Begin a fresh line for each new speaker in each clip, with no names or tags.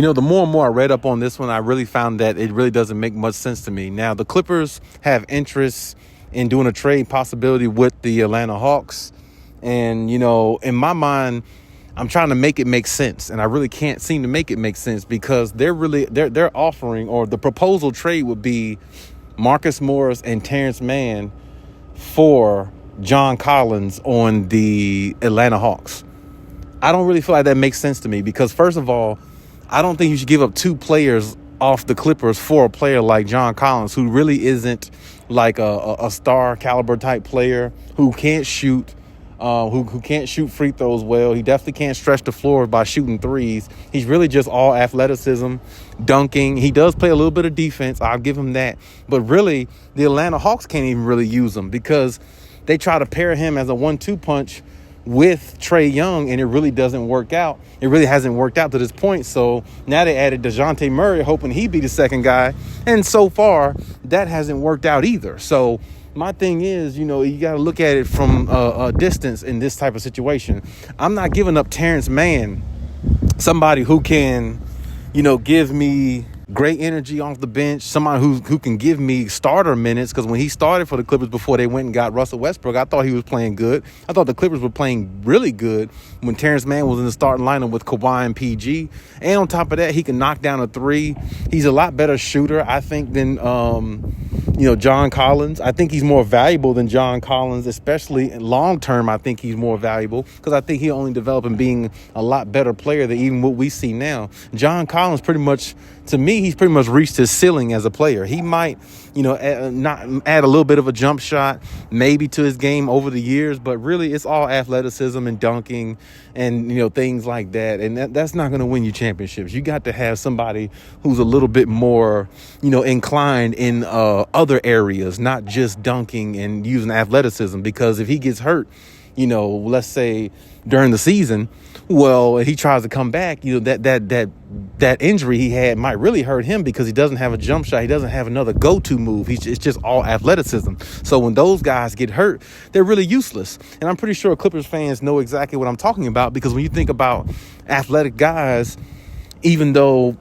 The more and more I read up on this one, I really found that it really doesn't make much sense to me. Now, the Clippers have interest in doing a trade possibility with the Atlanta Hawks. And, in my mind, I'm trying to make it make sense. And I really can't seem to make it make sense because they're offering, or the proposal trade would be Marcus Morris and Terrence Mann for John Collins on the Atlanta Hawks. I don't really feel like that makes sense to me because, first of all, I don't think you should give up two players off the Clippers for a player like John Collins, who really isn't like a star caliber type player, who can't shoot, who can't shoot free throws well. He definitely can't stretch the floor by shooting threes. He's really just all athleticism, dunking. He does play a little bit of defense. I'll give him that. But really, the Atlanta Hawks can't even really use him because they try to pair him as a 1-2 punch with Trae Young, and it really doesn't work out. It really hasn't worked out to this point. So now they added DeJounte Murray, hoping he'd be the second guy. And so far, that hasn't worked out either. So my thing is, you got to look at it from a distance in this type of situation. I'm not giving up Terrence Mann, somebody who can, give me great energy off the bench, somebody who can give me starter minutes, because when he started for the Clippers before they went and got Russell Westbrook, I thought he was playing good. I thought the Clippers were playing really good when Terrence Mann was in the starting lineup with Kawhi and PG. And on top of that, he can knock down a three. He's a lot better shooter, I think, than John Collins. I think he's more valuable than John Collins, especially long term. I think he's more valuable because I think he'll only develop in being a lot better player than even what we see now. John Collins to me, he's pretty much reached his ceiling as a player. He might, not add a little bit of a jump shot maybe to his game over the years, but really it's all athleticism and dunking and, things like that. And that's not going to win you championships. You got to have somebody who's a little bit more, inclined in other areas, not just dunking and using athleticism, because if he gets hurt, let's say during the season, well, he tries to come back, that injury he had might really hurt him because he doesn't have a jump shot. He doesn't have another go-to move. It's just all athleticism. So when those guys get hurt, they're really useless. And I'm pretty sure Clippers fans know exactly what I'm talking about, because when you think about athletic guys, even though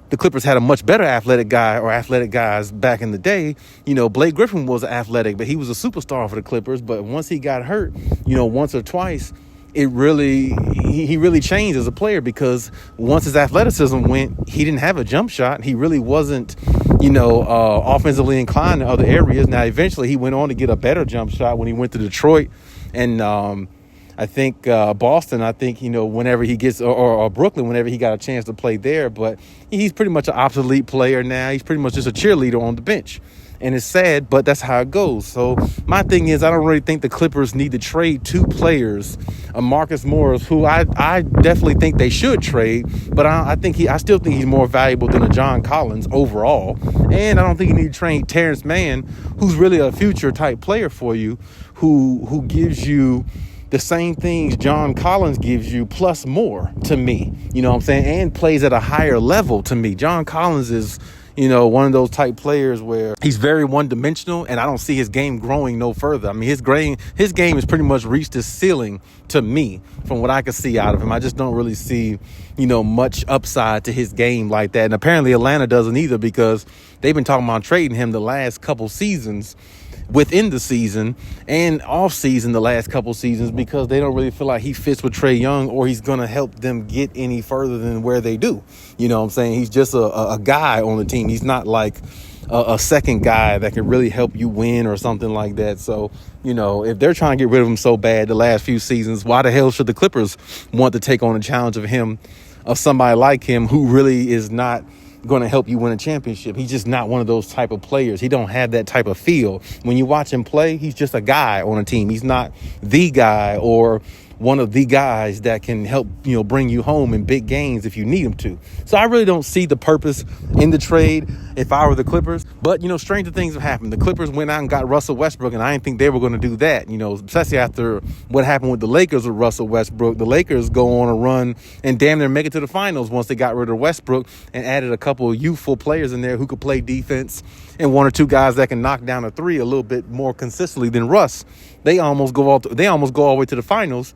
the Clippers had a much better athletic guy or athletic guys back in the day, Blake Griffin was athletic, but he was a superstar for the Clippers. But once he got hurt, once or twice, he really changed as a player, because once his athleticism went, he didn't have a jump shot. He really wasn't, offensively inclined in other areas. Now, eventually he went on to get a better jump shot when he went to Detroit and I think Boston, whenever he gets, or Brooklyn, whenever he got a chance to play there. But he's pretty much an obsolete player now. He's pretty much just a cheerleader on the bench. And it's sad, but that's how it goes. So my thing is, I don't really think the Clippers need to trade two players, a Marcus Morris, who I definitely think they should trade, but I still think he's more valuable than a John Collins overall. And I don't think you need to trade Terrence Mann, who's really a future type player for you, who gives you the same things John Collins gives you plus more to me, and plays at a higher level to me. John Collins is, one of those type players where he's very one-dimensional, and I don't see his game growing no further. I mean, his game has pretty much reached his ceiling to me from what I can see out of him. I just don't really see, much upside to his game like that. And apparently Atlanta doesn't either, because they've been talking about trading him the last couple seasons, within the season and off season the last couple seasons, because they don't really feel like he fits with Trae Young, or he's going to help them get any further than where they do. He's just a guy on the team. He's not like a second guy that can really help you win or something like that. So, if they're trying to get rid of him so bad the last few seasons, why the hell should the Clippers want to take on a challenge of somebody like him who really is not going to help you win a championship? He's just not one of those type of players. He don't have that type of feel. When you watch him play, he's just a guy on a team. He's not the guy or one of the guys that can help, bring you home in big games if you need him to. So I really don't see the purpose in the trade if I were the Clippers. But, stranger things have happened. The Clippers went out and got Russell Westbrook, and I didn't think they were going to do that, especially after what happened with the Lakers with Russell Westbrook. The Lakers go on a run and damn near make it to the finals once they got rid of Westbrook and added a couple of youthful players in there who could play defense and one or two guys that can knock down a three a little bit more consistently than Russ. They almost go all the way to the finals,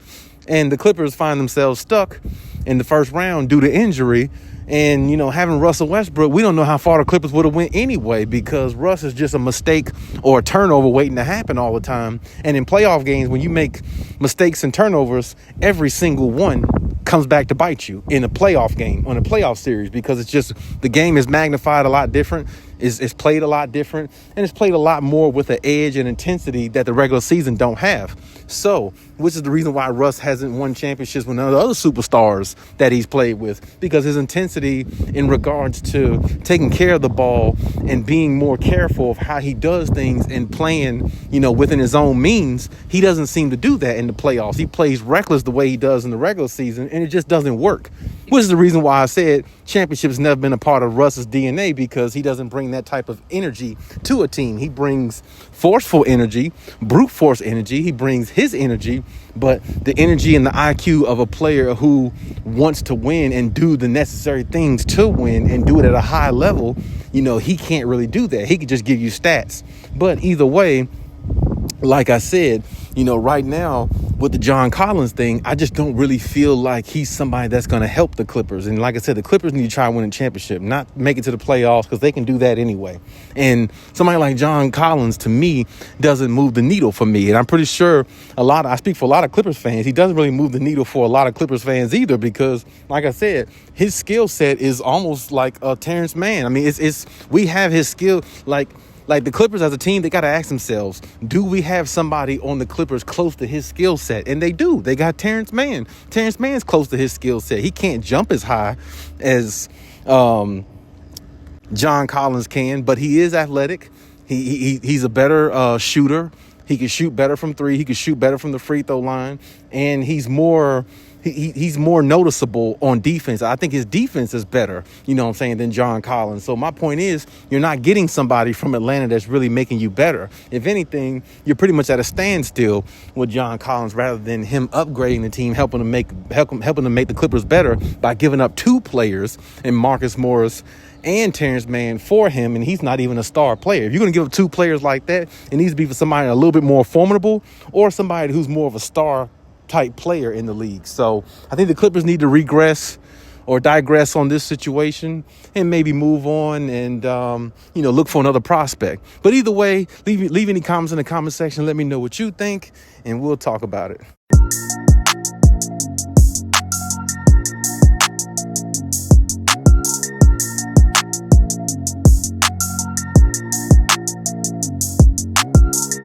and the Clippers find themselves stuck in the first round due to injury. And, having Russell Westbrook, we don't know how far the Clippers would have went anyway, because Russ is just a mistake or a turnover waiting to happen all the time. And in playoff games, when you make mistakes and turnovers, every single one comes back to bite you in a playoff game, on a playoff series, because it's just, the game is magnified a lot different. It's played a lot different, and it's played a lot more with an edge and intensity that the regular season don't have. So, which is the reason why Russ hasn't won championships with none of the other superstars that he's played with, because his intensity in regards to taking care of the ball and being more careful of how he does things and playing, within his own means, he doesn't seem to do that in the playoffs. He plays reckless the way he does in the regular season, and it just doesn't work. Which is the reason why I said championships never been a part of Russ's DNA, because he doesn't bring that type of energy to a team. He brings forceful energy, brute force energy. He brings his energy, but the energy and the IQ of a player who wants to win and do the necessary things to win and do it at a high level, he can't really do that. He can just give you stats. But either way, like I said, right now with the John Collins thing, I just don't really feel like he's somebody that's going to help the Clippers. And like I said, the Clippers need to try winning a championship, not make it to the playoffs, because they can do that anyway. And somebody like John Collins, to me, doesn't move the needle for me. And I'm pretty sure I speak for a lot of Clippers fans, he doesn't really move the needle for a lot of Clippers fans either, because like I said, his skill set is almost like a Terrence Mann. I mean, we have his skill, like the Clippers as a team, they got to ask themselves, do we have somebody on the Clippers close to his skill set? And they do. They got Terrence Mann. Terrence Mann's close to his skill set. He can't jump as high as John Collins can, but he is athletic. He's a better shooter. He can shoot better from three. He can shoot better from the free throw line. And he's more noticeable on defense. I think his defense is better, than John Collins. So my point is, you're not getting somebody from Atlanta that's really making you better. If anything, you're pretty much at a standstill with John Collins, rather than him upgrading the team, helping to make the Clippers better by giving up two players in Marcus Morris and Terrence Mann for him, and he's not even a star player. If you're going to give up two players like that, it needs to be for somebody a little bit more formidable, or somebody who's more of a star type player in the league. So I think the Clippers need to regress or digress on this situation and maybe move on and, look for another prospect. But either way, leave any comments in the comment section. Let me know what you think, and we'll talk about it.